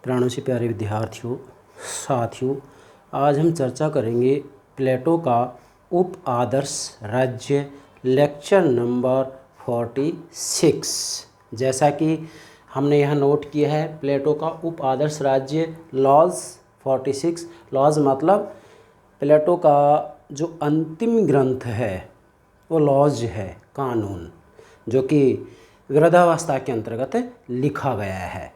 प्राणों से प्यारे विद्यार्थियों, साथियों, आज हम चर्चा करेंगे प्लेटो का उप आदर्श राज्य लेक्चर नंबर 46। जैसा कि हमने यहाँ नोट किया है, प्लेटो का उप आदर्श राज्य लॉज 46। लॉज मतलब प्लेटो का जो अंतिम ग्रंथ है वो लॉज है, कानून, जो कि विरोधावस्था के अंतर्गत लिखा गया है।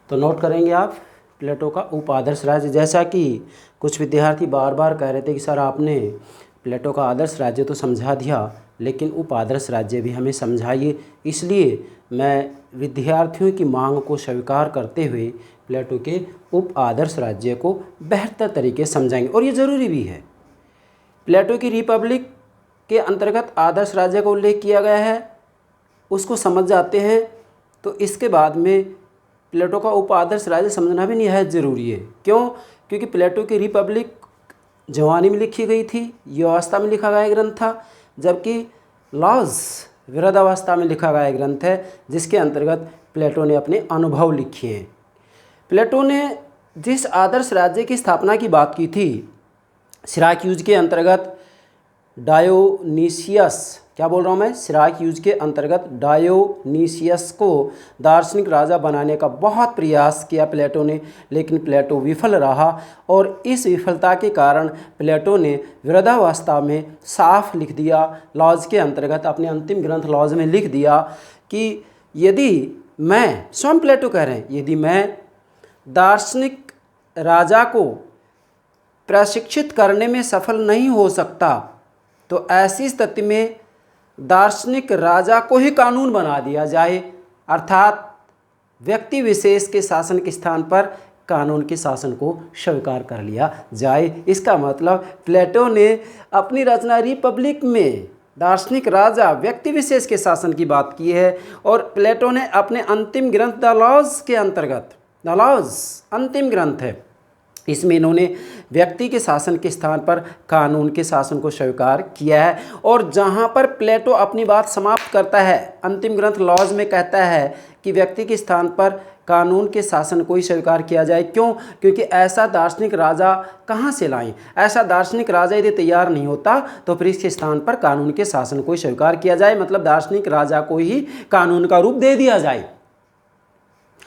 तो नोट करेंगे आप प्लेटो का उप आदर्श राज्य। जैसा कि कुछ विद्यार्थी बार बार कह रहे थे कि सर आपने प्लेटो का आदर्श राज्य तो समझा दिया, लेकिन उप आदर्श राज्य भी हमें समझाइए। इसलिए मैं विद्यार्थियों की मांग को स्वीकार करते हुए प्लेटो के उप आदर्श राज्य को बेहतर तरीके से समझाएंगे, और ये ज़रूरी भी है। प्लेटो की रिपब्लिक के अंतर्गत आदर्श राज्य का उल्लेख किया गया है, उसको समझ जाते हैं तो इसके बाद में प्लेटो का उप आदर्श राज्य समझना भी निहायत ज़रूरी है। क्यों? क्योंकि प्लेटो की रिपब्लिक जवानी में लिखी गई थी, युवावस्था में लिखा गया ग्रंथ था, जबकि लॉज वृद्धावस्था में लिखा गया ग्रंथ है, जिसके अंतर्गत प्लेटो ने अपने अनुभव लिखे हैं। प्लेटो ने जिस आदर्श राज्य की स्थापना की बात की थी, सिराक्यूज के अंतर्गत डायोनीसियस, क्या बोल रहा हूँ मैं, सिराक्यूज के अंतर्गत डायोनीसियस को दार्शनिक राजा बनाने का बहुत प्रयास किया प्लेटो ने, लेकिन प्लेटो विफल रहा। और इस विफलता के कारण प्लेटो ने वृद्धावस्था में साफ लिख दिया, लॉज के अंतर्गत अपने अंतिम ग्रंथ लॉज में लिख दिया कि यदि मैं, स्वयं प्लेटो कह रहे हैं, यदि मैं दार्शनिक राजा को प्रशिक्षित करने में सफल नहीं हो सकता तो ऐसी स्थिति में दार्शनिक राजा को ही कानून बना दिया जाए, अर्थात व्यक्ति विशेष के शासन के स्थान पर कानून के शासन को स्वीकार कर लिया जाए। इसका मतलब प्लेटो ने अपनी रचना रिपब्लिक में दार्शनिक राजा व्यक्ति विशेष के शासन की बात की है, और प्लेटो ने अपने अंतिम ग्रंथ द लॉज के अंतर्गत, द लॉज अंतिम ग्रंथ है, इसमें इन्होंने व्यक्ति के शासन के स्थान पर कानून के शासन को स्वीकार किया है। और जहाँ पर प्लेटो अपनी बात समाप्त करता है, अंतिम ग्रंथ लॉज में कहता है कि व्यक्ति के स्थान पर कानून के शासन को ही स्वीकार किया जाए। क्यों? क्योंकि ऐसा दार्शनिक राजा कहाँ से लाएं? ऐसा दार्शनिक राजा यदि तैयार नहीं होता तो फिर इसके स्थान पर कानून के शासन को ही स्वीकार किया जाए, मतलब दार्शनिक राजा को ही कानून का रूप दे दिया जाए।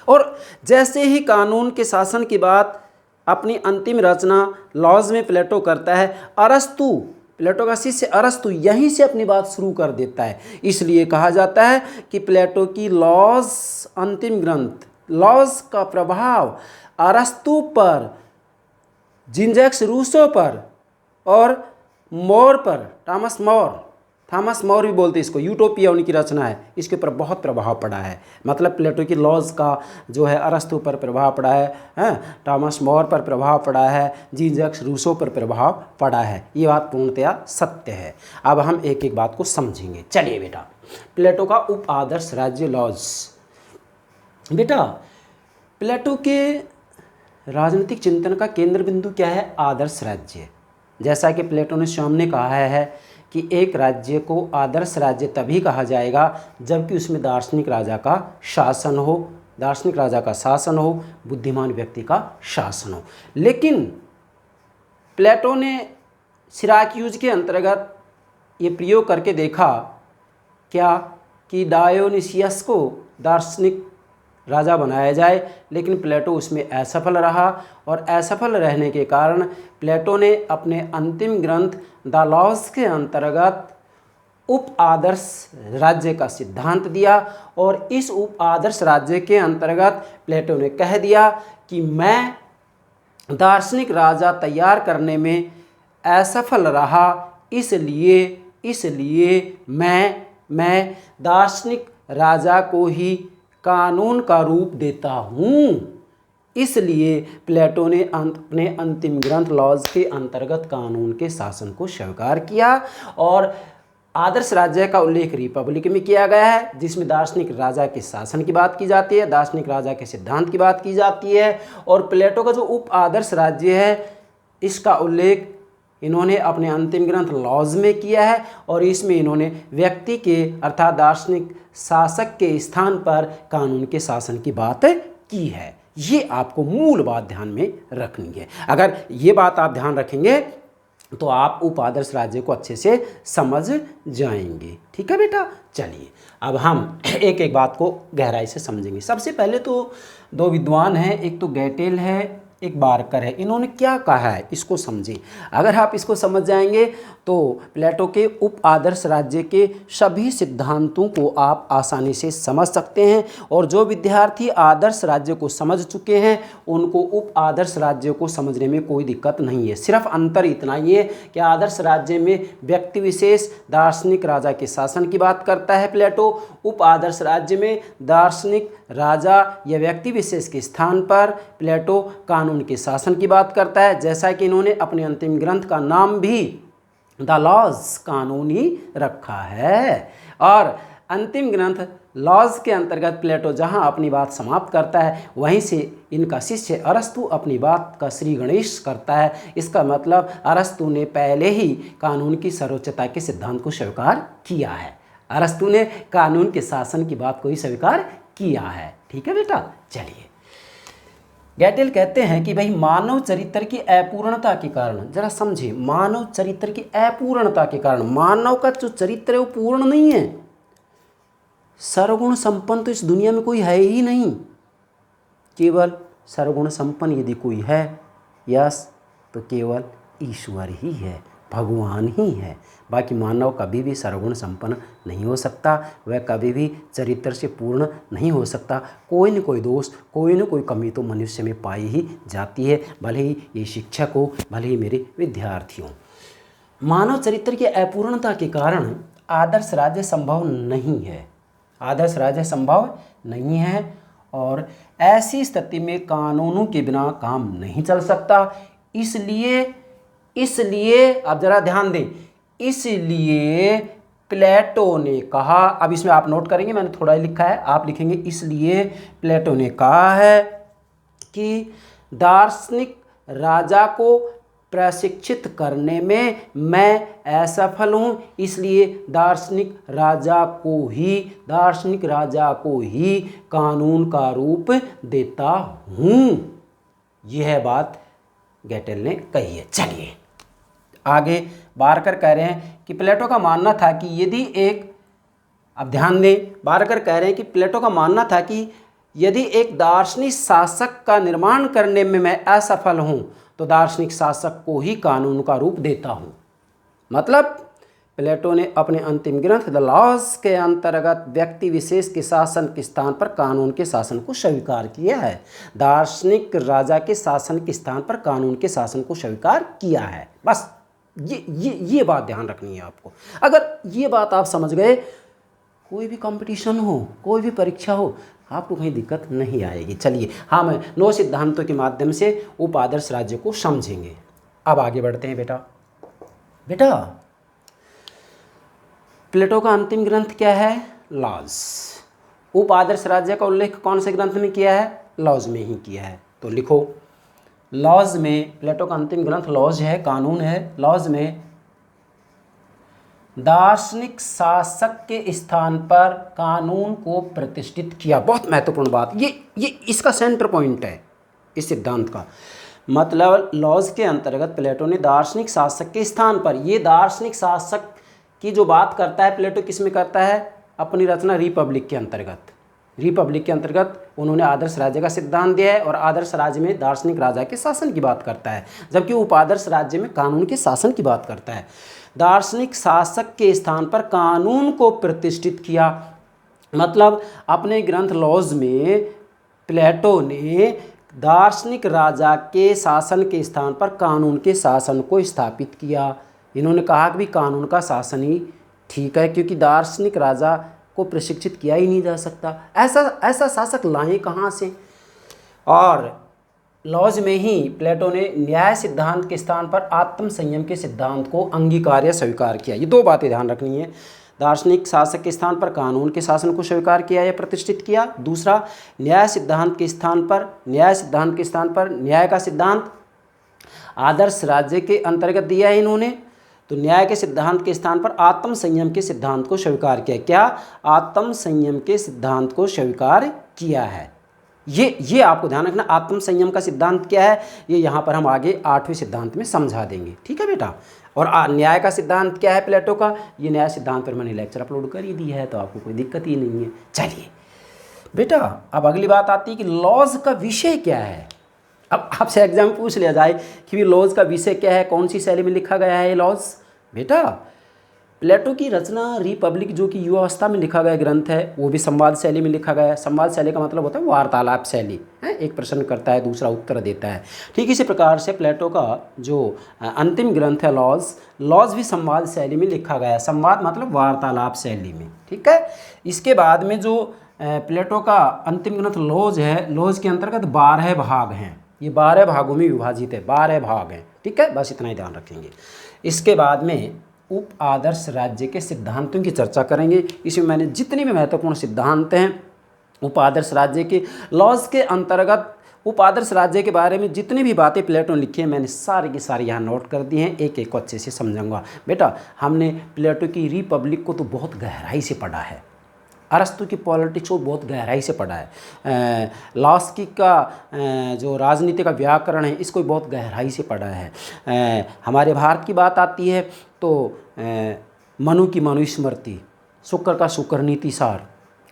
और जैसे ही कानून के शासन की बात अपनी अंतिम रचना लॉज में प्लेटो करता है, अरस्तु, प्लेटो का शिष्य अरस्तु यहीं से अपनी बात शुरू कर देता है। इसलिए कहा जाता है कि प्लेटो की लॉज अंतिम ग्रंथ, लॉज का प्रभाव अरस्तु पर, जीन-जैक्स रूसो पर और मोर पर, थॉमस मोर भी बोलते हैं इसको, यूटोपिया उनकी रचना है, इसके ऊपर बहुत प्रभाव पड़ा है। मतलब प्लेटो की लॉज का जो है अरस्तु पर प्रभाव पड़ा है, थॉमस मोर पर प्रभाव पड़ा है, जीन-जैक्स रूसो पर प्रभाव पड़ा है। ये बात पूर्णतया सत्य है। अब हम एक एक बात को समझेंगे। चलिए बेटा, प्लेटो का उप आदर्श राज्य लॉज। बेटा, प्लेटो के राजनीतिक चिंतन का केंद्र बिंदु क्या है? आदर्श राज्य। जैसा कि प्लेटो ने स्वयं ने कहा है कि एक राज्य को आदर्श राज्य तभी कहा जाएगा जबकि उसमें दार्शनिक राजा का शासन हो, दार्शनिक राजा का शासन हो, बुद्धिमान व्यक्ति का शासन हो। लेकिन प्लेटो ने सिराक्यूज के अंतर्गत ये प्रयोग करके देखा क्या कि डायोनीसियस को दार्शनिक राजा बनाया जाए, लेकिन प्लेटो उसमें असफल रहा, और असफल रहने के कारण प्लेटो ने अपने अंतिम ग्रंथ द लॉज के अंतर्गत उप आदर्श राज्य का सिद्धांत दिया। और इस उप आदर्श राज्य के अंतर्गत प्लेटो ने कह दिया कि मैं दार्शनिक राजा तैयार करने में असफल रहा, इसलिए मैं दार्शनिक राजा को ही कानून का रूप देता हूँ। इसलिए प्लेटो ने अपने अंतिम ग्रंथ लॉज के अंतर्गत कानून के शासन को स्वीकार किया, और आदर्श राज्य का उल्लेख रिपब्लिक में किया गया है, जिसमें दार्शनिक राजा के शासन की बात की जाती है, दार्शनिक राजा के सिद्धांत की बात की जाती है। और प्लेटो का जो उप आदर्श राज्य है, इसका उल्लेख इन्होंने अपने अंतिम ग्रंथ लॉज में किया है, और इसमें इन्होंने व्यक्ति के अर्थात दार्शनिक शासक के स्थान पर कानून के शासन की बात की है। ये आपको मूल बात ध्यान में रखनी है। अगर ये बात आप ध्यान रखेंगे तो आप उप आदर्श राज्य को अच्छे से समझ जाएंगे। ठीक है बेटा, चलिए अब हम एक एक बात को गहराई से समझेंगे। सबसे पहले तो दो विद्वान हैं, एक तो गैटेल है, एक बारकर है। इन्होंने क्या कहा है इसको समझें। अगर आप इसको समझ जाएंगे तो प्लेटो के उप आदर्श राज्य के सभी सिद्धांतों को आप आसानी से समझ सकते हैं, और जो विद्यार्थी आदर्श राज्य को समझ चुके हैं उनको उप आदर्श राज्य को समझने में कोई दिक्कत नहीं है। सिर्फ अंतर इतना ही है कि आदर्श राज्य में व्यक्ति विशेष दार्शनिक राजा के शासन की बात करता है प्लेटो, उप आदर्श राज्य में दार्शनिक राजा या व्यक्ति विशेष के स्थान पर प्लेटो कानून के शासन की बात करता है। जैसा कि इन्होंने अपने अंतिम ग्रंथ का नाम भी द लॉज कानून ही रखा है, और अंतिम ग्रंथ लॉज के अंतर्गत प्लेटो जहां अपनी बात समाप्त करता है वहीं से इनका शिष्य अरस्तु अपनी बात का श्री गणेश करता है। इसका मतलब अरस्तु ने पहले ही कानून की सर्वोच्चता के सिद्धांत को स्वीकार किया है। अरस्तु ने कानून के शासन की बात को ही स्वीकार किया है। ठीक है बेटा, चलिए गैटेल कहते हैं कि भाई मानव चरित्र की अपूर्णता के कारण, जरा समझिए, मानव चरित्र की अपूर्णता के कारण, मानव का जो चरित्र है वो पूर्ण नहीं है। सर्वगुण संपन्न तो इस दुनिया में कोई है ही नहीं। केवल सर्वगुण संपन्न यदि कोई है यस तो केवल ईश्वर ही है, भगवान ही है। बाकी मानव कभी भी सर्वगुण संपन्न नहीं हो सकता, वह कभी भी चरित्र से पूर्ण नहीं हो सकता। कोई न कोई दोष, कोई न कोई कमी तो मनुष्य में पाई ही जाती है, भले ही ये शिक्षक हो, भले ही मेरे विद्यार्थी हों। मानव चरित्र की अपूर्णता के कारण आदर्श राज्य संभव नहीं है, आदर्श राज्य संभव नहीं है, और ऐसी स्थिति में कानूनों के बिना काम नहीं चल सकता। इसलिए अब जरा ध्यान दें, इसलिए प्लेटो ने कहा, अब इसमें आप नोट करेंगे मैंने थोड़ा ही लिखा है, आप लिखेंगे इसलिए प्लेटो ने कहा है कि दार्शनिक राजा को प्रशिक्षित करने में मैं असफल हूँ, इसलिए दार्शनिक राजा को ही कानून का रूप देता हूँ। यह बात गैटेल ने कही है। चलिए आगे बारकर कह रहे हैं कि प्लेटो का मानना था कि यदि एक, अब ध्यान दें, बारकर कह रहे हैं कि प्लेटो का मानना था कि यदि एक दार्शनिक शासक का निर्माण करने में मैं असफल हूं तो दार्शनिक शासक को ही कानून का रूप देता हूं। मतलब प्लेटो ने अपने अंतिम ग्रंथ द लॉज के अंतर्गत व्यक्ति विशेष के शासन के स्थान पर कानून के शासन को स्वीकार किया है। दार्शनिक राजा के शासन के स्थान पर कानून के शासन को स्वीकार किया है। बस ये बात ध्यान रखनी है आपको। अगर ये बात आप समझ गए, कोई भी कंपटीशन हो, कोई भी परीक्षा हो, आपको कहीं दिक्कत नहीं आएगी। चलिए हाँ, मैं 9 सिद्धांतों के माध्यम से उप आदर्श राज्य को समझेंगे। अब आगे बढ़ते हैं बेटा प्लेटो का अंतिम ग्रंथ क्या है? लॉज। उप आदर्श राज्य का उल्लेख कौन से ग्रंथ में किया है? लॉज में ही किया है। तो लिखो, लॉज में, प्लेटो का अंतिम ग्रंथ लॉज है, कानून है। लॉज में दार्शनिक शासक के स्थान पर कानून को प्रतिष्ठित किया। बहुत महत्वपूर्ण बात, ये इसका सेंटर पॉइंट है इस सिद्धांत का। मतलब लॉज के अंतर्गत प्लेटो ने दार्शनिक शासक के स्थान पर, ये दार्शनिक शासक की जो बात करता है प्लेटो किस में करता है? अपनी रचना रिपब्लिक के अंतर्गत। रिपब्लिक के अंतर्गत उन्होंने आदर्श राज्य का सिद्धांत दिया है, और आदर्श राज्य में दार्शनिक राजा के शासन की बात करता है, जबकि उपादर्श राज्य में कानून के शासन की बात करता है। दार्शनिक शासक के स्थान पर कानून को प्रतिष्ठित किया। मतलब अपने ग्रंथ लॉज में प्लेटो ने दार्शनिक राजा के शासन के स्थान पर कानून के शासन को स्थापित किया। इन्होंने कहा कि भी कानून का शासन ही ठीक है, क्योंकि दार्शनिक राजा को प्रशिक्षित किया ही नहीं जा सकता। ऐसा शासक लाए कहाँ से? और लॉज में ही प्लेटो ने न्याय सिद्धांत के स्थान पर आत्म संयम के सिद्धांत को अंगीकार या स्वीकार किया। ये 2 बातें ध्यान रखनी है। दार्शनिक शासक के स्थान पर कानून के शासन को स्वीकार किया या प्रतिष्ठित किया। दूसरा, न्याय सिद्धांत के स्थान पर न्याय का सिद्धांत आदर्श राज्य के अंतर्गत दिया है इन्होंने। तो न्याय के सिद्धांत के स्थान पर आत्म संयम के सिद्धांत को स्वीकार किया। क्या? आत्म संयम के सिद्धांत को स्वीकार किया है। ये आपको ध्यान रखना। आत्म संयम का सिद्धांत क्या है, ये यहाँ पर हम आगे 8वें सिद्धांत में समझा देंगे, ठीक है बेटा। और न्याय का सिद्धांत क्या है प्लेटो का, ये न्याय सिद्धांत पर मैंने लेक्चर अपलोड कर ही दी है, तो आपको कोई दिक्कत ही नहीं है। चलिए बेटा, अब अगली बात आती है कि लॉज का विषय क्या है। अब आपसे एग्जाम पूछ लिया जाए कि लॉज का विषय क्या है, कौन सी शैली में लिखा गया है ये लॉज। बेटा प्लेटो की रचना रिपब्लिक जो कि युवावस्था में लिखा गया ग्रंथ है, वो भी संवाद शैली में लिखा गया है। संवाद शैली का मतलब होता है वार्तालाप शैली है, एक प्रश्न करता है दूसरा उत्तर देता है। ठीक इसी प्रकार से प्लेटो का जो अंतिम ग्रंथ है लॉज भी संवाद शैली में लिखा गया है। संवाद मतलब वार्तालाप शैली में, ठीक है। इसके बाद में जो प्लेटो का अंतिम ग्रंथ लॉज है, लॉज के अंतर्गत 12 भाग हैं, ये 12 भागों में विभाजित है, 12 भाग हैं, ठीक है, बस इतना ही ध्यान रखेंगे। इसके बाद में उप आदर्श राज्य के सिद्धांतों की चर्चा करेंगे। इसमें मैंने जितने भी महत्वपूर्ण सिद्धांत हैं उप आदर्श राज्य के लॉज के अंतर्गत, उप आदर्श राज्य के बारे में जितनी भी बातें प्लेटो ने लिखी हैं मैंने सारी की सारी यहाँ नोट कर दी हैं, एक एक को अच्छे से समझाऊंगा। बेटा हमने प्लेटो की रिपब्लिक को तो बहुत गहराई से पढ़ा है, अरस्तु की पॉलिटिक्स को बहुत गहराई से पढ़ा है, लास्की का जो राजनीति का व्याकरण है इसको बहुत गहराई से पढ़ा है। हमारे भारत की बात आती है तो मनु की मनुस्मृति, शुक्र का शुक्र नीति सार,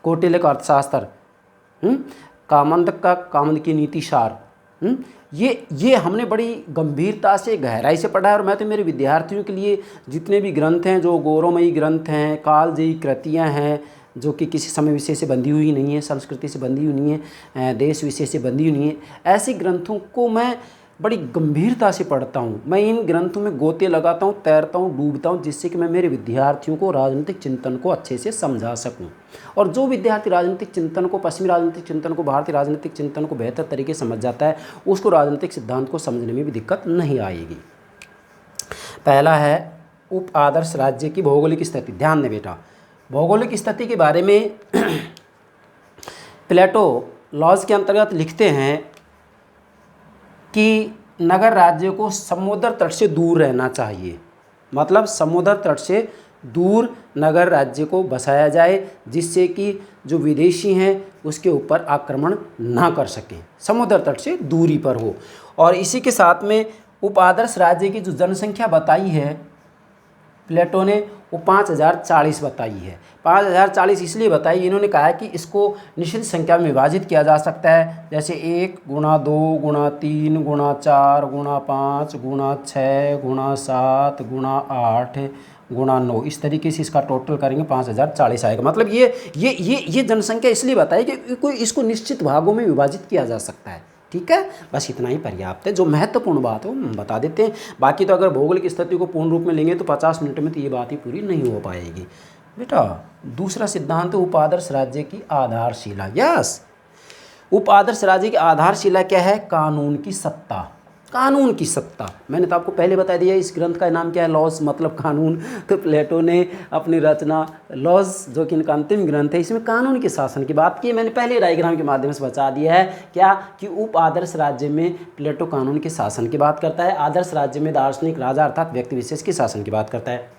कौटिल्य का अर्थशास्त्र, कामंदक का कामंद की नीति सार, ये हमने बड़ी गंभीरता से गहराई से पढ़ा है। और मैं तो मेरे विद्यार्थियों के लिए जितने भी ग्रंथ हैं, जो गौरवमयी ग्रंथ हैं, कालजयी कृतियाँ हैं जो कि किसी समय विषय से बंधी हुई नहीं है, संस्कृति से बंधी हुई नहीं है, देश विषय से बंधी हुई नहीं है, ऐसे ग्रंथों को मैं बड़ी गंभीरता से पढ़ता हूँ। मैं इन ग्रंथों में गोते लगाता हूँ, तैरता हूँ, डूबता हूँ, जिससे कि मैं मेरे विद्यार्थियों को राजनीतिक चिंतन को अच्छे से समझा सकूँ। और जो विद्यार्थी राजनीतिक चिंतन को, पश्चिमी राजनीतिक चिंतन को, भारतीय राजनीतिक चिंतन को बेहतर तरीके से समझ जाता है, उसको राजनीतिक सिद्धांत को समझने में भी दिक्कत नहीं आएगी। पहला है उप आदर्श राज्य की भौगोलिक स्थिति। ध्यान दें बेटा, भौगोलिक स्थिति के बारे में प्लेटो लॉज के अंतर्गत लिखते हैं कि नगर राज्य को समुद्र तट से दूर रहना चाहिए, मतलब समुद्र तट से दूर नगर राज्य को बसाया जाए, जिससे कि जो विदेशी हैं उसके ऊपर आक्रमण ना कर सकें, समुद्र तट से दूरी पर हो। और इसी के साथ में उप आदर्श राज्य की जो जनसंख्या बताई है प्लेटो ने, वो 5040 बताई है। 5040 इसलिए बताई, इन्होंने कहा है कि इसको निश्चित संख्या में विभाजित किया जा सकता है, जैसे 1 गुणा 2 गुणा 3 गुणा 4 गुणा 5 गुणा 6 गुणा 7 गुणा 8 गुणा 9, इस तरीके से इसका टोटल करेंगे 5040 आएगा। मतलब ये जनसंख्या इसलिए बताई कि कोई इसको निश्चित भागों में विभाजित किया जा सकता है, ठीक है। बस इतना ही पर्याप्त है, जो महत्वपूर्ण बात है वो हम बता देते हैं। बाकी तो अगर भौगोलिक स्थिति को पूर्ण रूप में लेंगे तो 50 मिनट में तो ये बात ही पूरी नहीं हो पाएगी। बेटा दूसरा सिद्धांत है उप आदर्श राज्य की आधारशिला। यस, उप आदर्श राज्य की आधारशिला क्या है? कानून की सत्ता। कानून की सत्ता, मैंने तो आपको पहले बता दिया इस ग्रंथ का नाम क्या है, लॉज मतलब कानून। तो प्लेटो ने अपनी रचना लॉज, जो कि इनका अंतिम ग्रंथ है, इसमें कानून के शासन की बात की। मैंने पहले डायग्राम के माध्यम से बता दिया है क्या कि उप आदर्श राज्य में प्लेटो कानून के शासन की बात करता है, आदर्श राज्य में दार्शनिक राजा अर्थात व्यक्ति विशेष के शासन की बात करता है।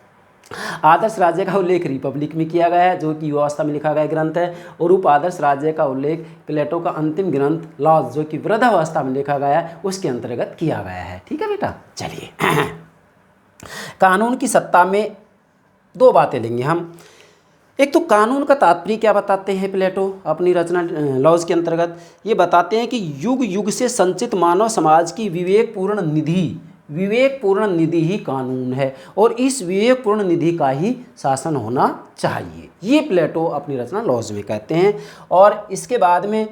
आदर्श राज्य का उल्लेख रिपब्लिक में किया गया है, जो कि युवावस्था में लिखा गया ग्रंथ है, और उप आदर्श राज्य का उल्लेख प्लेटो का अंतिम ग्रंथ लॉज, जो कि वृद्धावस्था में लिखा गया है, उसके अंतर्गत किया गया है। ठीक है बेटा, चलिए कानून की सत्ता में दो बातें लेंगे हम। एक तो कानून का तात्पर्य क्या बताते हैं प्लेटो अपनी रचना लॉज के अंतर्गत, ये बताते हैं कि युग युग से संचित मानव समाज की विवेकपूर्ण निधि ही कानून है, और इस विवेकपूर्ण निधि का ही शासन होना चाहिए। ये प्लेटो अपनी रचना लॉज में कहते हैं। और इसके बाद में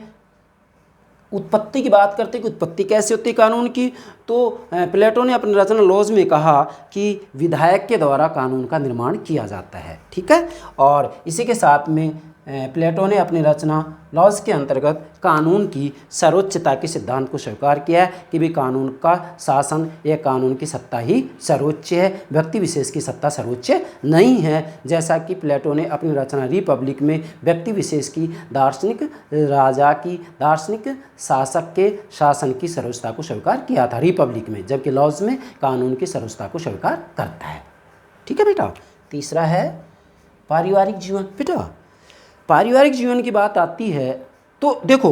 उत्पत्ति की बात करते हैं कि उत्पत्ति कैसे होती है कानून की, तो प्लेटो ने अपनी रचना लॉज में कहा कि विधायक के द्वारा कानून का निर्माण किया जाता है। ठीक है, और इसी के साथ में प्लेटो ने अपनी रचना लॉज के अंतर्गत कानून की सर्वोच्चता के सिद्धांत को स्वीकार किया है कि भी कानून का शासन या कानून की सत्ता ही सर्वोच्च है, व्यक्ति विशेष की सत्ता सर्वोच्च नहीं है। जैसा कि प्लेटो ने अपनी रचना रिपब्लिक में व्यक्ति विशेष की, दार्शनिक राजा की, दार्शनिक शासक के शासन की सर्वोच्चता को स्वीकार किया था रिपब्लिक में, जबकि लॉज में कानून की सर्वोच्चता को स्वीकार करता है। ठीक है बेटा। तीसरा है पारिवारिक जीवन। बेटा पारिवारिक जीवन की बात आती है तो देखो,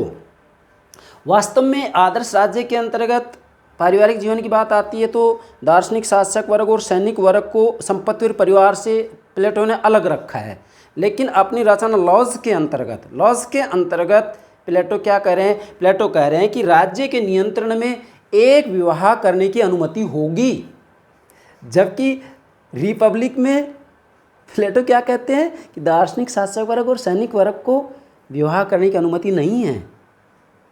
वास्तव में आदर्श राज्य के अंतर्गत पारिवारिक जीवन की बात आती है तो दार्शनिक शासक वर्ग और सैनिक वर्ग को संपत्ति और परिवार से प्लेटो ने अलग रखा है। लेकिन अपनी रचना लॉज के अंतर्गत प्लेटो क्या कह रहे हैं? प्लेटो कह रहे हैं कि राज्य के नियंत्रण में एक विवाह करने की अनुमति होगी, जबकि रिपब्लिक में प्लेटो क्या कहते हैं कि दार्शनिक शासक वर्ग और सैनिक वर्ग को विवाह करने की अनुमति नहीं है,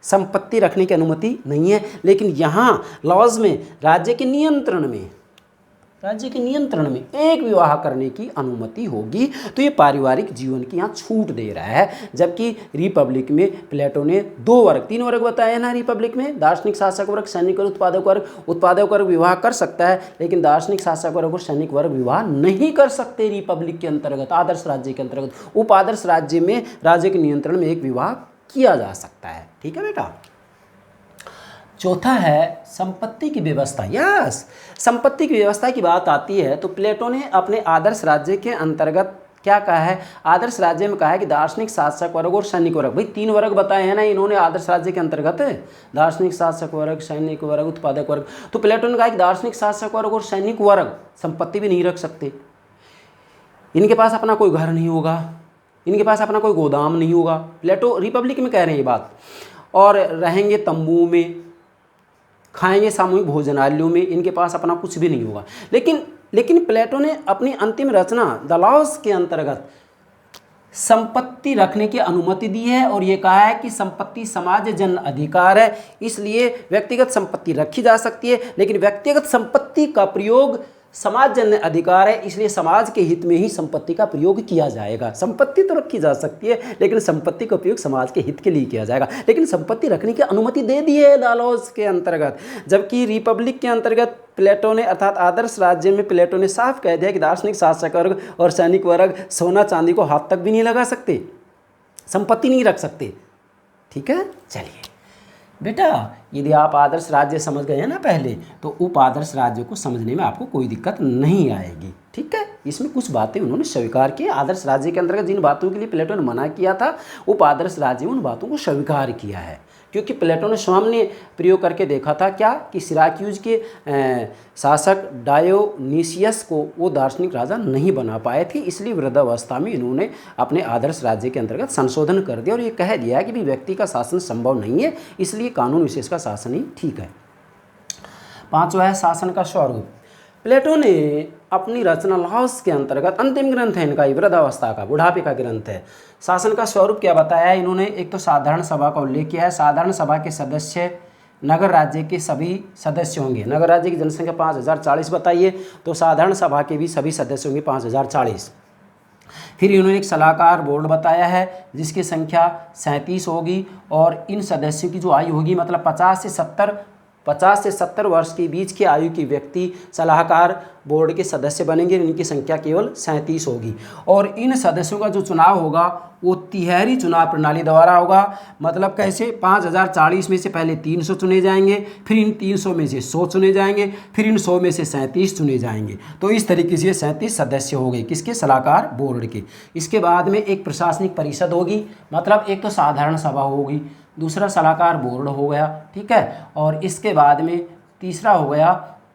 संपत्ति रखने की अनुमति नहीं है। लेकिन यहाँ लॉज में राज्य के नियंत्रण में एक विवाह करने की अनुमति होगी। तो ये पारिवारिक जीवन की यहाँ छूट दे रहा है। जबकि रिपब्लिक में प्लेटो ने 3 वर्ग बताए हैं ना। रिपब्लिक में दार्शनिक शासक वर्ग, सैनिक वर्ग, उत्पादक वर्ग विवाह कर सकता है, लेकिन दार्शनिक शासक वर्ग और सैनिक वर्ग विवाह नहीं कर सकते रिपब्लिक के अंतर्गत, आदर्श राज्य के अंतर्गत। उपादर्श राज्य में राज्य के नियंत्रण में एक विवाह किया जा सकता है। ठीक है बेटा। चौथा है संपत्ति की व्यवस्था। यस, संपत्ति की व्यवस्था की बात आती है तो प्लेटो ने अपने आदर्श राज्य के अंतर्गत क्या कहा है? आदर्श राज्य में कहा है कि दार्शनिक शासक वर्ग और सैनिक वर्ग, भाई 3 वर्ग बताए हैं ना इन्होंने आदर्श राज्य के अंतर्गत, दार्शनिक शासक वर्ग, सैनिक वर्ग, उत्पादक वर्ग। तो प्लेटो ने कहा कि दार्शनिक शासक वर्ग और सैनिक वर्ग संपत्ति भी नहीं रख सकते, इनके पास अपना कोई घर नहीं होगा, इनके पास अपना कोई गोदाम नहीं होगा। प्लेटो रिपब्लिक में कह रहे हैं ये बात। और रहेंगे तंबू में, खाएंगे सामूहिक भोजनालयों में, इनके पास अपना कुछ भी नहीं होगा। लेकिन प्लेटो ने अपनी अंतिम रचना द लॉज के अंतर्गत संपत्ति रखने की अनुमति दी है और ये कहा है कि संपत्ति समाज जन अधिकार है, इसलिए व्यक्तिगत संपत्ति रखी जा सकती है, लेकिन व्यक्तिगत संपत्ति का प्रयोग समाज जन्य अधिकार है, इसलिए समाज के हित में ही संपत्ति का प्रयोग किया जाएगा। संपत्ति तो रखी जा सकती है, लेकिन संपत्ति का उपयोग समाज के हित के लिए किया जाएगा। लेकिन संपत्ति रखने की अनुमति दे दी है द लॉज के अंतर्गत। जबकि रिपब्लिक के अंतर्गत प्लेटो ने, अर्थात आदर्श राज्य में प्लेटो ने साफ कह दिया कि दार्शनिक शासक वर्ग और सैनिक वर्ग सोना चांदी को हाथ तक भी नहीं लगा सकते, संपत्ति नहीं रख सकते। ठीक है। चलिए बेटा, यदि आप आदर्श राज्य समझ गए हैं ना पहले, तो उप आदर्श राज्य को समझने में आपको कोई दिक्कत नहीं आएगी। ठीक है। इसमें कुछ बातें उन्होंने स्वीकार की। आदर्श राज्य के अंतर्गत जिन बातों के लिए प्लेटो ने मना किया था, उप आदर्श राज्य में उन बातों को स्वीकार किया है, क्योंकि प्लेटो ने स्वयं ने प्रयोग करके देखा था क्या कि सिराक्यूज के शासक डायोनीसियस को वो दार्शनिक राजा नहीं बना पाए थे, इसलिए वृद्धावस्था में इन्होंने अपने आदर्श राज्य के अंतर्गत संशोधन कर दिया और ये कह दिया कि भी व्यक्ति का शासन संभव नहीं है, इसलिए कानून विशेष का शासन ही ठीक है। 5वां है शासन का स्वरूप। प्लेटो ने अपनी रचना लॉज के अंतर्गत, अंतिम ग्रंथ है इनका, वृद्धावस्था का, बुढ़ापे का ग्रंथ है, शासन का स्वरूप क्या बताया है इन्होंने? एक तो साधारण सभा का उल्लेख किया है। साधारण सभा के सदस्य नगर राज्य के सभी सदस्य होंगे। नगर राज्य की जनसंख्या 5040 बताइए, तो साधारण सभा के भी सभी सदस्य होंगे 5040। फिर इन्होंने एक सलाहकार बोर्ड बताया है जिसकी संख्या 37 होगी और इन सदस्यों की जो आयु होगी, मतलब 50 से 70 वर्ष के बीच की आयु के व्यक्ति सलाहकार बोर्ड के सदस्य बनेंगे। इनकी संख्या केवल 37 होगी और इन सदस्यों का जो चुनाव होगा वो तिहरी चुनाव प्रणाली द्वारा होगा। मतलब कैसे? 5040 में से पहले 300 चुने जाएंगे, फिर इन 300 में से 100 चुने जाएंगे, फिर इन 100 में से 37 चुने जाएंगे। तो इस तरीके से 37 सदस्य हो गए किसके? सलाहकार बोर्ड के। इसके बाद में एक प्रशासनिक परिषद होगी, मतलब एक तो साधारण सभा होगी, दूसरा सलाहकार बोर्ड हो गया। ठीक है। और इसके बाद में तीसरा हो गया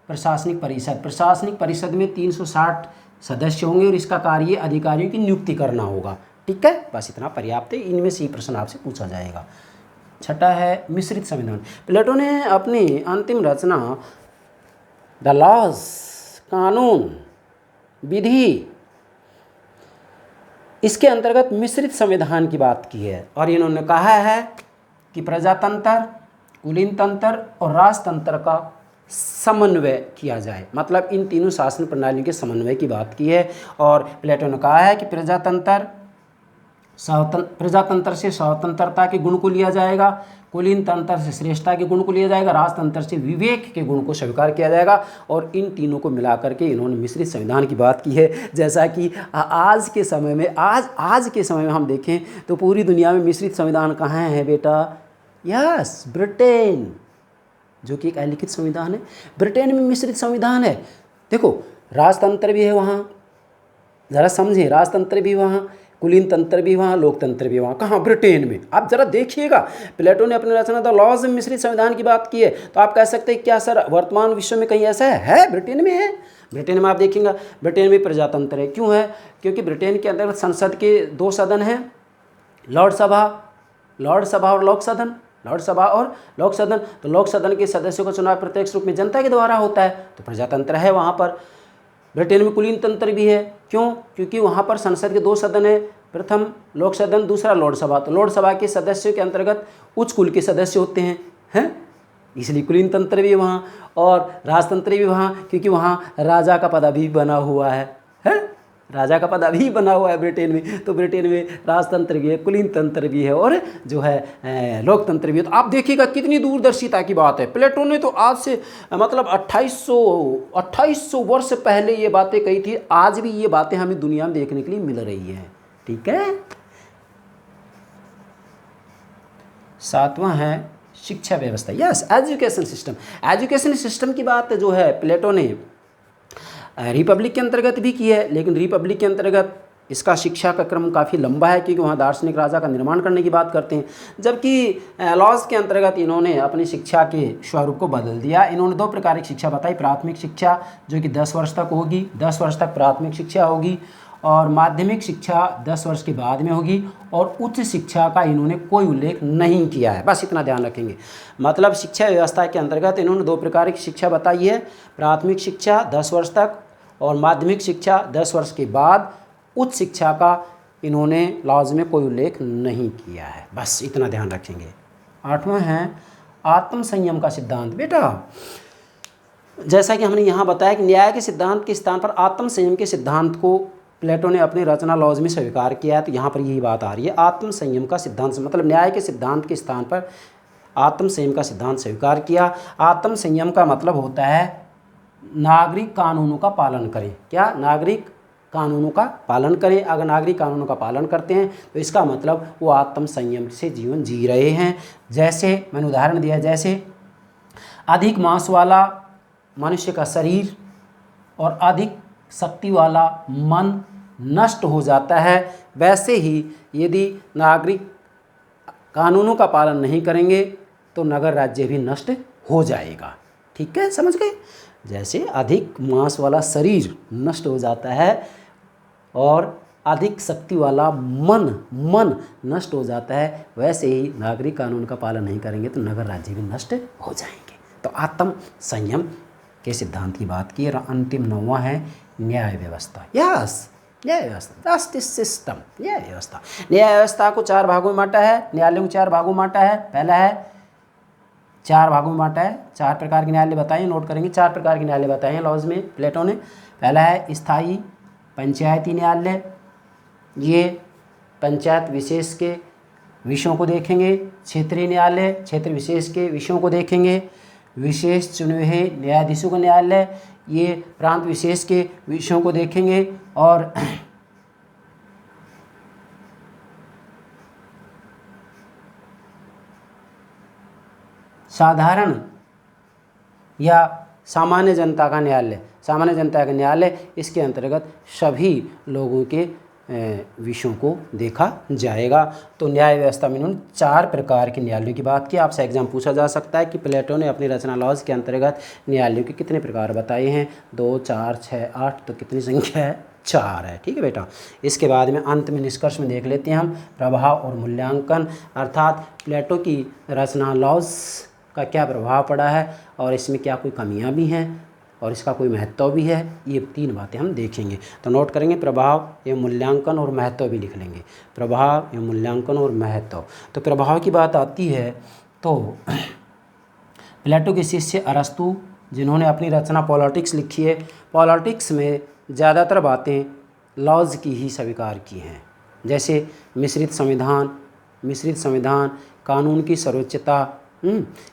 प्रशासनिक परिषद। प्रशासनिक परिषद में 360 सदस्य होंगे और इसका कार्य अधिकारियों की नियुक्ति करना होगा। ठीक है। बस इतना पर्याप्त है, इनमें से ही प्रश्न आपसे पूछा जाएगा। 6ठा है मिश्रित संविधान। प्लेटो ने अपनी अंतिम रचना द लॉज, कानून, विधि, इसके अंतर्गत मिश्रित संविधान की बात की है और इन्होंने कहा है कि प्रजातंत्र, कुलीन तंत्र और राजतंत्र का समन्वय किया जाए। मतलब इन तीनों शासन प्रणालियों के समन्वय की बात की है और प्लेटो ने कहा है कि प्रजातंत्र से स्वतंत्रता के गुण को लिया जाएगा, कुलीन तंत्र से श्रेष्ठता के गुण को लिया जाएगा, राजतंत्र से विवेक के गुण को स्वीकार किया जाएगा और इन तीनों को मिलाकर के इन्होंने मिश्रित संविधान की बात की है। जैसा कि आज के समय में हम देखें तो पूरी दुनिया में मिश्रित संविधान कहाँ है बेटा? यस, ब्रिटेन, जो कि एक अलिखित संविधान है। ब्रिटेन में मिश्रित संविधान है। देखो, राजतंत्र भी है वहाँ, ज़रा समझें, राजतंत्र भी वहाँ, कुलीन तंत्र भी वहाँ, लोकतंत्र भी वहाँ। कहाँ? ब्रिटेन में। आप जरा देखिएगा, प्लेटो ने अपनी रचना द लॉज ऑफ मिश्रित संविधान की बात की है, तो आप कह सकते हैं क्या सर वर्तमान विश्व में कहीं ऐसा है? ब्रिटेन में है। ब्रिटेन में आप देखेंगे, ब्रिटेन में प्रजातंत्र है। क्यों है? क्योंकि ब्रिटेन के अंदर संसद के 2 सदन हैं, लॉर्ड सभा और लोक सदन, लॉर्ड सभा और लोक सदन। तो लोक सदन के सदस्यों का चुनाव प्रत्यक्ष रूप में जनता के द्वारा होता है, तो प्रजातंत्र है वहाँ पर। ब्रिटेन में कुलीन तंत्र भी है। क्यों? क्योंकि वहाँ पर संसद के 2 सदन है, प्रथम लोक सदन, दूसरा लॉर्ड सभा। तो लॉर्ड सभा के सदस्यों के अंतर्गत उच्च कुल के सदस्य होते हैं, इसलिए कुलीन तंत्र भी वहाँ। और राजतंत्र भी वहाँ, क्योंकि वहाँ राजा का पद अभी बना हुआ है, राजा का पद अभी बना हुआ है ब्रिटेन में। तो ब्रिटेन में राजतंत्र भी है, कुलीन तंत्र भी है और जो है लोकतंत्र भी है। तो आप देखिएगा कितनी दूरदर्शिता की बात है। प्लेटो ने तो आज से मतलब 2800 वर्ष पहले ये बातें कही थी। आज भी ये बातें हमें दुनिया में देखने के लिए मिल रही हैं। ठीक है। 7वां है शिक्षा व्यवस्था। Yes, education system. Education system की बात जो है प्लेटो ने रिपब्लिक के अंतर्गत भी की है, लेकिन रिपब्लिक के अंतर्गत इसका शिक्षा का क्रम काफ़ी लंबा है, क्योंकि वहाँ दार्शनिक राजा का निर्माण करने की बात करते हैं। जबकि लॉज के अंतर्गत इन्होंने अपनी शिक्षा के स्वरूप को बदल दिया। इन्होंने 2 प्रकार की शिक्षा बताई, प्राथमिक शिक्षा जो कि 10 वर्ष तक होगी, 10 वर्ष तक प्राथमिक शिक्षा होगी, और माध्यमिक शिक्षा 10 वर्ष के बाद में होगी, और उच्च शिक्षा का इन्होंने कोई उल्लेख नहीं किया है। बस इतना ध्यान रखेंगे। मतलब शिक्षा व्यवस्था के अंतर्गत इन्होंने 2 प्रकार की शिक्षा बताई है, प्राथमिक शिक्षा 10 वर्ष तक और माध्यमिक शिक्षा 10 वर्ष के बाद। उच्च शिक्षा का इन्होंने लॉज में कोई उल्लेख नहीं किया है। बस इतना ध्यान रखेंगे। 8वां है आत्म संयम का सिद्धांत। बेटा जैसा कि हमने यहाँ बताया कि न्याय के सिद्धांत के स्थान पर आत्म संयम के सिद्धांत को प्लेटो ने अपनी रचना लॉज में स्वीकार किया है। तो यहाँ पर यही बात आ रही है, आत्म संयम का सिद्धांत, मतलब न्याय के सिद्धांत के स्थान पर आत्म संयम का सिद्धांत स्वीकार किया। आत्म संयम का मतलब होता है नागरिक कानूनों का पालन करें। क्या? नागरिक कानूनों का पालन करें। अगर नागरिक कानूनों का पालन करते हैं तो इसका मतलब वो आत्म संयम से जीवन जी रहे हैं। जैसे मैंने उदाहरण दिया, जैसे अधिक मांस वाला मनुष्य का शरीर और अधिक शक्ति वाला मन नष्ट हो जाता है, वैसे ही यदि नागरिक कानूनों का पालन नहीं करेंगे तो नगर राज्य भी नष्ट हो जाएगा। ठीक है, समझ गए? जैसे अधिक मांस वाला शरीर नष्ट हो जाता है और अधिक शक्ति वाला मन नष्ट हो जाता है, वैसे ही नागरिक कानून का पालन नहीं करेंगे तो नगर राज्य भी नष्ट हो जाएंगे। तो आत्म संयम के सिद्धांत की बात की। और अंतिम 9वां है न्याय व्यवस्था। यस, न्याय व्यवस्था, जस्टिस सिस्टम, न्याय व्यवस्था। न्याय व्यवस्था को 4 भागों में बांटा है, न्यायालयों को 4 भागों में बांटा है। पहला है 4 भागों में बांटा है, 4 प्रकार के न्यायालय बताए, नोट करेंगे। 4 प्रकार के न्यायालय बताए हैं लॉज में प्लेटो ने। पहला है स्थायी पंचायती न्यायालय, ये पंचायत विशेष के विषयों को देखेंगे। क्षेत्रीय न्यायालय, क्षेत्र विशेष के विषयों को देखेंगे। विशेष चुने हुए न्यायाधीशों का न्यायालय, ये प्रांत विशेष के विषयों को देखेंगे। और साधारण या सामान्य जनता का न्यायालय, सामान्य जनता का न्यायालय, इसके अंतर्गत सभी लोगों के विषयों को देखा जाएगा। तो न्याय व्यवस्था में उन्होंने 4 प्रकार के न्यायालयों की बात की। आपसे एग्जाम पूछा जा सकता है कि प्लेटो ने अपनी रचना लॉज के अंतर्गत न्यायालयों के कितने प्रकार बताए हैं? 2, 4, 6, 8, तो कितनी संख्या है? 4 है। ठीक है बेटा। इसके बाद में अंत में निष्कर्ष में देख लेते हैं हम प्रभाव और मूल्यांकन, अर्थात प्लेटो की रचना लॉज का क्या प्रभाव पड़ा है और इसमें क्या कोई कमियां भी हैं और इसका कोई महत्व भी है। ये 3 बातें हम देखेंगे। तो नोट करेंगे, प्रभाव एवं मूल्यांकन और महत्व भी लिख लेंगे। प्रभाव एवं मूल्यांकन और महत्व। तो प्रभाव की बात आती है तो प्लेटो के शिष्य अरस्तु, जिन्होंने अपनी रचना पॉलिटिक्स लिखी है, पॉलिटिक्स में ज़्यादातर बातें लॉज की ही स्वीकार की हैं। जैसे मिश्रित संविधान, कानून की सर्वोच्चता,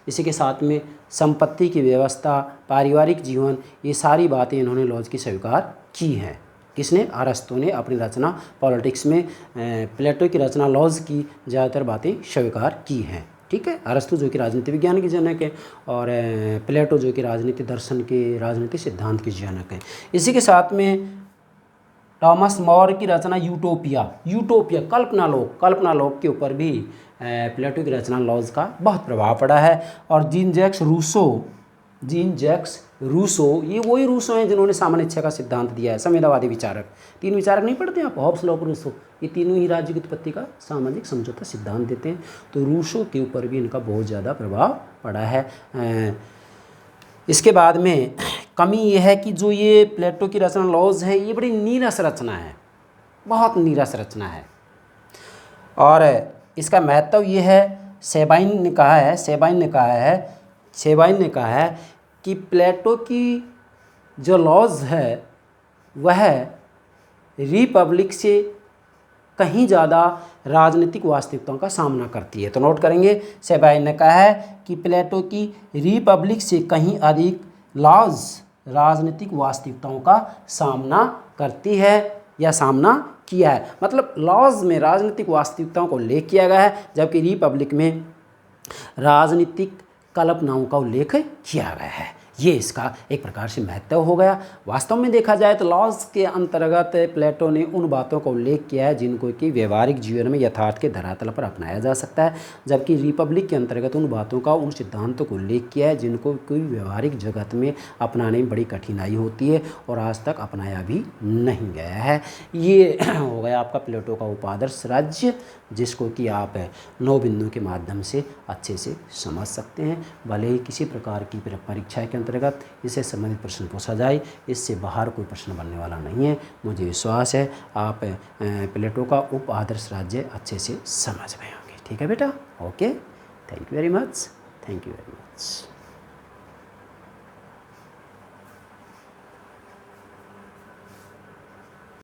इसी के साथ में संपत्ति की व्यवस्था, पारिवारिक जीवन, ये सारी बातें इन्होंने लॉज की स्वीकार की हैं। किसने? अरस्तु ने अपनी रचना पॉलिटिक्स में प्लेटो की रचना लॉज की ज़्यादातर बातें स्वीकार की हैं। ठीक है। अरस्तु जो कि राजनीति विज्ञान के जनक है और प्लेटो जो कि राजनीति दर्शन के, राजनीति सिद्धांत के जनक हैं। इसी के साथ में टॉमस मोर की रचना यूटोपिया, यूटोपिया कल्पनालोक के ऊपर भी प्लेटो की रचना लॉज का बहुत प्रभाव पड़ा है। और जीन जैक्स रूसो, ये वही रूसो हैं जिन्होंने सामान्य इच्छा का सिद्धांत दिया है, संवेदवादी विचारक। तीन विचारक नहीं पढ़ते आप, हॉब्स, लॉक, रूसो, ये तीनों ही राज्य की उत्पत्ति का सामाजिक समझौता सिद्धांत देते हैं। तो रूसो के ऊपर भी इनका बहुत ज़्यादा प्रभाव पड़ा है। इसके बाद में कमी ये है कि जो ये प्लेटो की रचना लॉज है, ये बड़ी नीरस रचना है, बहुत नीरस रचना है। और इसका महत्व ये है, सेबाइन ने कहा है कि प्लेटो की जो लॉज है वह रिपब्लिक से कहीं ज़्यादा राजनीतिक वास्तविकताओं का सामना करती है। तो नोट करेंगे, सेबाइन ने कहा है कि प्लेटो की रिपब्लिक से कहीं अधिक लॉज राजनीतिक वास्तविकताओं का सामना करती है या सामना किया है। मतलब लॉज में राजनीतिक वास्तविकताओं को उल्लेख किया गया है, जबकि रिपब्लिक में राजनीतिक कल्पनाओं का उल्लेख किया गया है। ये इसका एक प्रकार से महत्व हो गया। वास्तव में देखा जाए तो लॉज के अंतर्गत प्लेटो ने उन बातों का उल्लेख किया है जिनको कि व्यवहारिक जीवन में यथार्थ के धरातल पर अपनाया जा सकता है, जबकि रिपब्लिक के अंतर्गत उन बातों का, उन सिद्धांतों को उल्लेख किया है जिनको कोई व्यवहारिक जगत में अपनाने में बड़ी कठिनाई होती है और आज तक अपनाया भी नहीं गया है। ये हो गया आपका प्लेटो का उपादर्श राज्य, जिसको कि आप 9 बिंदु के माध्यम से अच्छे से समझ सकते हैं। भले ही किसी प्रकार की परीक्षा के अंतर्गत इससे संबंधित प्रश्न पूछा जाए, इससे बाहर कोई प्रश्न बनने वाला नहीं है। मुझे विश्वास है आप प्लेटो का उप आदर्श राज्य अच्छे से समझ गए होंगे। ठीक है बेटा, okay, thank you very much.